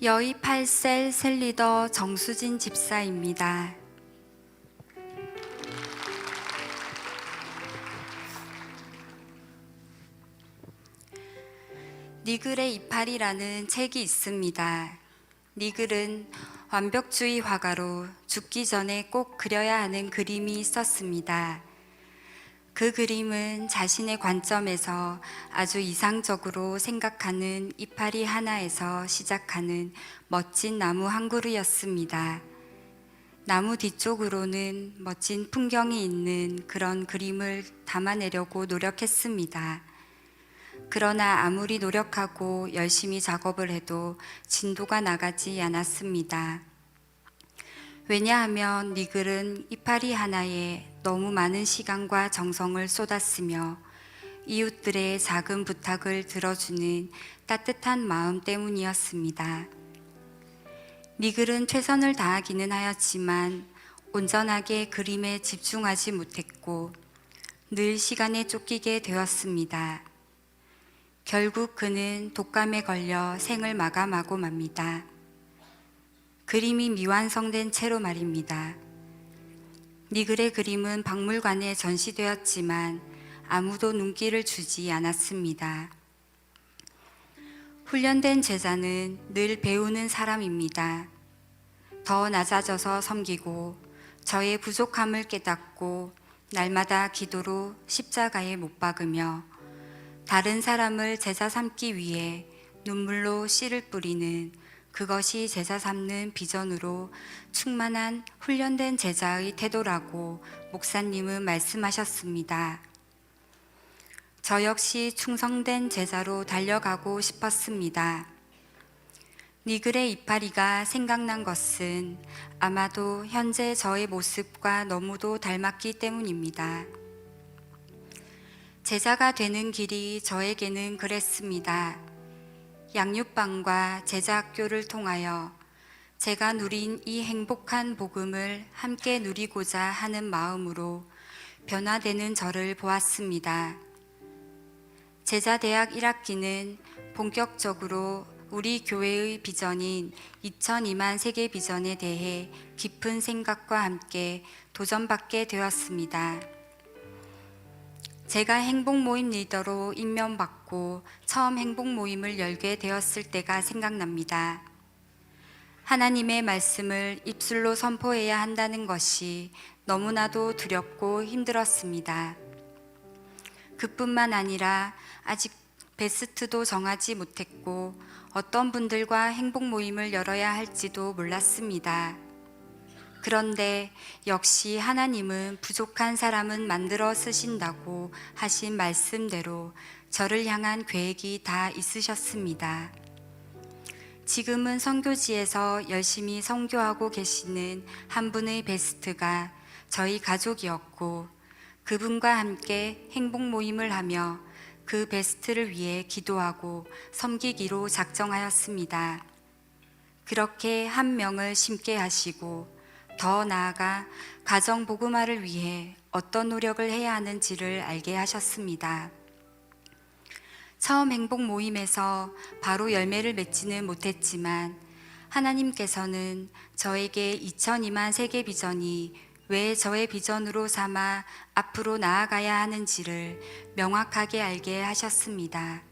여의 8셀 셀리더 정수진 집사입니다. 니글의 이파리라는 책이 있습니다. 니글은 완벽주의 화가로 죽기 전에 꼭 그려야 하는 그림이 있었습니다. 그 그림은 자신의 관점에서 아주 이상적으로 생각하는 이파리 하나에서 시작하는 멋진 나무 한 그루였습니다. 나무 뒤쪽으로는 멋진 풍경이 있는 그런 그림을 담아내려고 노력했습니다. 그러나 아무리 노력하고 열심히 작업을 해도 진도가 나가지 않았습니다. 왜냐하면 니글은 이파리 하나에 너무 많은 시간과 정성을 쏟았으며 이웃들의 작은 부탁을 들어주는 따뜻한 마음 때문이었습니다. 니글은 최선을 다하기는 하였지만 온전하게 그림에 집중하지 못했고 늘 시간에 쫓기게 되었습니다. 결국 그는 독감에 걸려 생을 마감하고 맙니다. 그림이 미완성된 채로 말입니다. 니글의 그림은 박물관에 전시되었지만 아무도 눈길을 주지 않았습니다. 훈련된 제자는 늘 배우는 사람입니다. 더 낮아져서 섬기고 저의 부족함을 깨닫고 날마다 기도로 십자가에 못 박으며 다른 사람을 제자 삼기 위해 눈물로 씨를 뿌리는 그것이 제자 삼는 비전으로 충만한 훈련된 제자의 태도라고 목사님은 말씀하셨습니다. 저 역시 충성된 제자로 달려가고 싶었습니다. 니글의 이파리가 생각난 것은 아마도 현재 저의 모습과 너무도 닮았기 때문입니다. 제자가 되는 길이 저에게는 그랬습니다. 양육방과 제자학교를 통하여 제가 누린 이 행복한 복음을 함께 누리고자 하는 마음으로 변화되는 저를 보았습니다. 제자대학 1학기는 본격적으로 우리 교회의 비전인 2002만 세계 비전에 대해 깊은 생각과 함께 도전받게 되었습니다. 제가 행복모임 리더로 임명받고 처음 행복모임을 열게 되었을 때가 생각납니다. 하나님의 말씀을 입술로 선포해야 한다는 것이 너무나도 두렵고 힘들었습니다. 그뿐만 아니라 아직 베스트도 정하지 못했고 어떤 분들과 행복모임을 열어야 할지도 몰랐습니다. 그런데 역시 하나님은 부족한 사람은 만들어 쓰신다고 하신 말씀대로 저를 향한 계획이 다 있으셨습니다. 지금은 선교지에서 열심히 선교하고 계시는 한 분의 베스트가 저희 가족이었고 그분과 함께 행복 모임을 하며 그 베스트를 위해 기도하고 섬기기로 작정하였습니다. 그렇게 한 명을 심게 하시고 더 나아가 가정 복음화를 위해 어떤 노력을 해야 하는지를 알게 하셨습니다. 처음 행복 모임에서 바로 열매를 맺지는 못했지만 하나님께서는 저에게 2002만 세계 비전이 왜 저의 비전으로 삼아 앞으로 나아가야 하는지를 명확하게 알게 하셨습니다.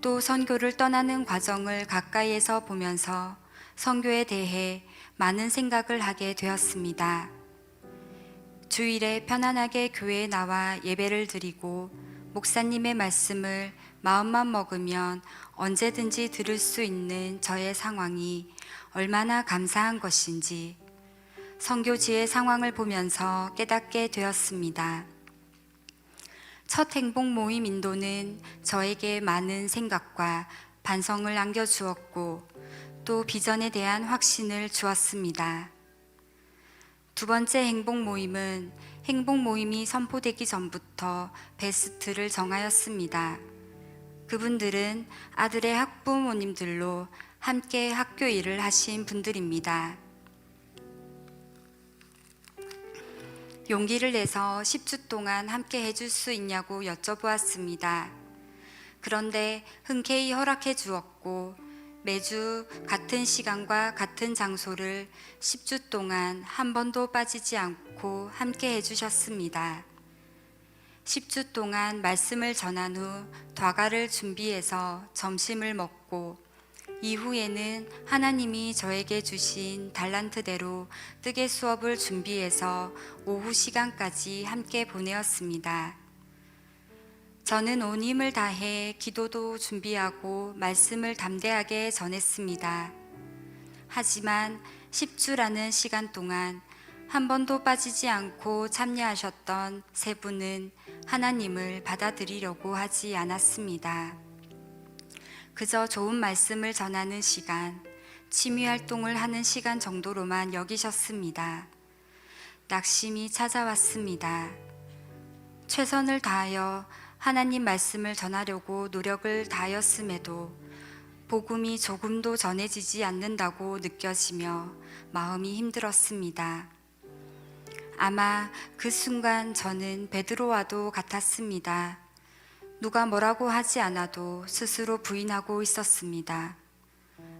또 선교를 떠나는 과정을 가까이에서 보면서 선교에 대해 많은 생각을 하게 되었습니다. 주일에 편안하게 교회에 나와 예배를 드리고 목사님의 말씀을 마음만 먹으면 언제든지 들을 수 있는 저의 상황이 얼마나 감사한 것인지 선교지의 상황을 보면서 깨닫게 되었습니다. 첫 행복 모임 인도는 저에게 많은 생각과 반성을 안겨주었고 또 비전에 대한 확신을 주었습니다. 두 번째 행복 모임은 행복 모임이 선포되기 전부터 베스트를 정하였습니다. 그분들은 아들의 학부모님들로 함께 학교 일을 하신 분들입니다. 용기를 내서 10주 동안 함께 해줄 수 있냐고 여쭤보았습니다. 그런데 흔쾌히 허락해 주었고 매주 같은 시간과 같은 장소를 10주 동안 한 번도 빠지지 않고 함께 해주셨습니다. 10주 동안 말씀을 전한 후 다과를 준비해서 점심을 먹고 이후에는 하나님이 저에게 주신 달란트대로 뜨개 수업을 준비해서 오후 시간까지 함께 보내었습니다. 저는 온 힘을 다해 기도도 준비하고 말씀을 담대하게 전했습니다. 하지만 10주라는 시간 동안 한 번도 빠지지 않고 참여하셨던 세 분은 하나님을 받아들이려고 하지 않았습니다. 그저 좋은 말씀을 전하는 시간, 취미 활동을 하는 시간 정도로만 여기셨습니다. 낙심이 찾아왔습니다. 최선을 다하여 하나님 말씀을 전하려고 노력을 다하였음에도 복음이 조금도 전해지지 않는다고 느껴지며 마음이 힘들었습니다. 아마 그 순간 저는 베드로와도 같았습니다. 누가 뭐라고 하지 않아도 스스로 부인하고 있었습니다.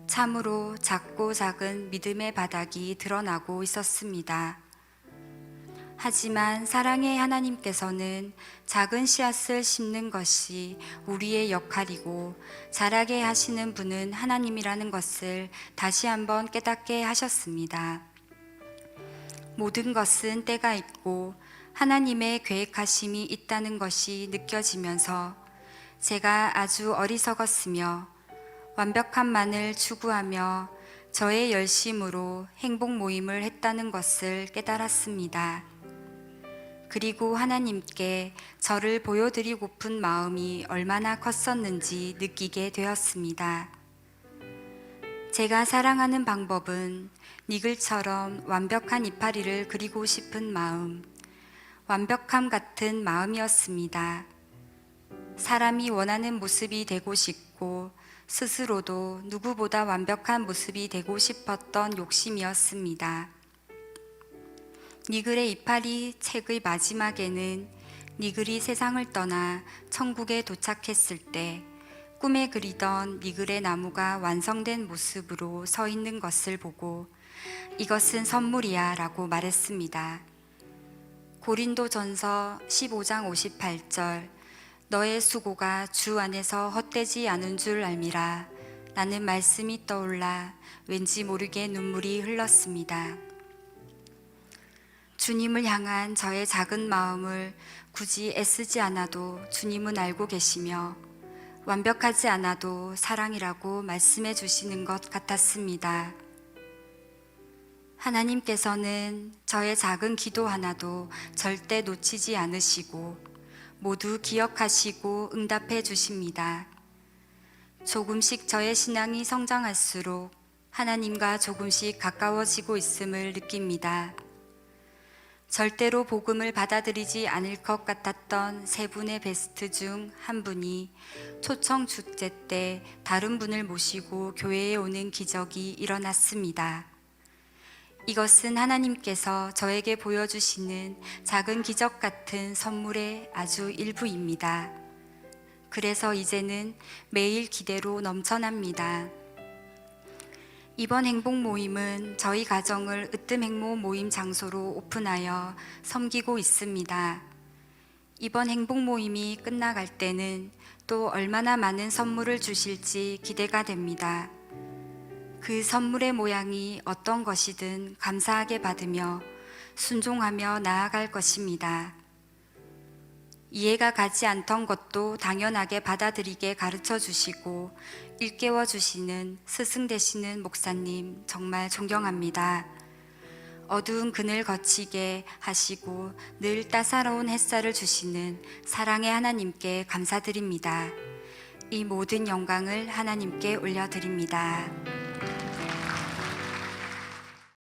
참으로 작고 작은 믿음의 바닥이 드러나고 있었습니다. 하지만 사랑의 하나님께서는 작은 씨앗을 심는 것이 우리의 역할이고 자라게 하시는 분은 하나님이라는 것을 다시 한번 깨닫게 하셨습니다. 모든 것은 때가 있고 하나님의 계획하심이 있다는 것이 느껴지면서 제가 아주 어리석었으며 완벽함만을 추구하며 저의 열심으로 행복 모임을 했다는 것을 깨달았습니다. 그리고 하나님께 저를 보여드리고픈 마음이 얼마나 컸었는지 느끼게 되었습니다. 제가 사랑하는 방법은 니글처럼 완벽한 이파리를 그리고 싶은 마음, 완벽함 같은 마음이었습니다. 사람이 원하는 모습이 되고 싶고 스스로도 누구보다 완벽한 모습이 되고 싶었던 욕심이었습니다. 니글의 이파리 책의 마지막에는 니글이 세상을 떠나 천국에 도착했을 때 꿈에 그리던 니글의 나무가 완성된 모습으로 서 있는 것을 보고 이것은 선물이야 라고 말했습니다. 고린도전서 15장 58절 너의 수고가 주 안에서 헛되지 않은 줄 알미라 라는 말씀이 떠올라 왠지 모르게 눈물이 흘렀습니다. 주님을 향한 저의 작은 마음을 굳이 애쓰지 않아도 주님은 알고 계시며 완벽하지 않아도 사랑이라고 말씀해 주시는 것 같았습니다. 하나님께서는 저의 작은 기도 하나도 절대 놓치지 않으시고 모두 기억하시고 응답해 주십니다. 조금씩 저의 신앙이 성장할수록 하나님과 조금씩 가까워지고 있음을 느낍니다. 절대로 복음을 받아들이지 않을 것 같았던 세 분의 베스트 중 한 분이 초청 축제 때 다른 분을 모시고 교회에 오는 기적이 일어났습니다. 이것은 하나님께서 저에게 보여주시는 작은 기적 같은 선물의 아주 일부입니다. 그래서 이제는 매일 기대로 넘쳐납니다. 이번 행복 모임은 저희 가정을 으뜸 행모 모임 장소로 오픈하여 섬기고 있습니다. 이번 행복 모임이 끝나갈 때는 또 얼마나 많은 선물을 주실지 기대가 됩니다. 그 선물의 모양이 어떤 것이든 감사하게 받으며 순종하며 나아갈 것입니다. 이해가 가지 않던 것도 당연하게 받아들이게 가르쳐 주시고 일깨워 주시는 스승 되시는 목사님 정말 존경합니다. 어두운 그늘 거치게 하시고 늘 따사로운 햇살을 주시는 사랑의 하나님께 감사드립니다. 이 모든 영광을 하나님께 올려드립니다.